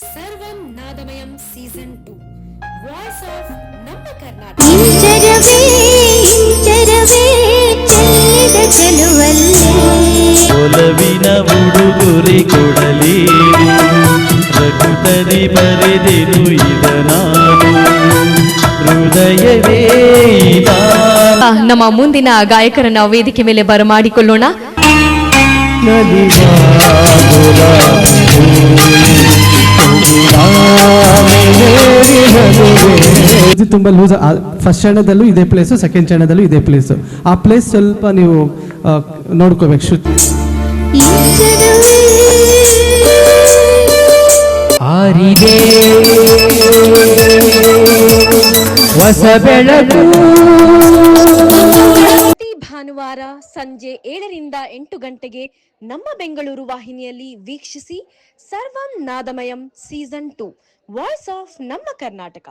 ಸರ್ವಂ ನಾದಮಯಂ season 2 voice of ನಮ್ಮ ಕರ್ನಾಟಕ. ಒಲವಿನ ಉಡುಗೊರೆ ಕೊಡಲಿ ರಘುತರಿ ಬರೆದೆನು ಇದ ನಾನು ಹೃದಯವೇ ನಮ್ಮ ಮುಂದಿನ ಗಾಯಕರನ್ನ ವೇದಿಕೆ ಮೇಲೆ ಬರಮಾಡಿಕೊಳ್ಳೋಣ. ತುಂಬಾ ಲೂಸ್. ಫಸ್ಟ್ ಚರಣದಲ್ಲೂ ಇದೇ ಪ್ಲೇಸು, ಸೆಕೆಂಡ್ ಚರಣದಲ್ಲೂ ಇದೇ ಪ್ಲೇಸು. ಆ ಪ್ಲೇಸ್ ಸ್ವಲ್ಪ ನೀವು ನೋಡ್ಕೋಬೇಕು. ಶ್ರುತಿ ಆರಿದೆ ಹೊಸ ಬೆಳಕು. ಪ್ರತಿ ಭಾನುವಾರ ಸಂಜೆ 7ರಿಂದ 8 ಗಂಟೆಗೆ ನಮ್ಮ ಬೆಂಗಳೂರು ವಾಹಿನಿಯಲ್ಲಿ ವೀಕ್ಷಿಸಿ ಸರ್ವಂ ನಾದಮಯಂ ಸೀಸನ್ 2 ವಾಯ್ಸ್ ಆಫ್ ನಮ್ಮ ಕರ್ನಾಟಕ.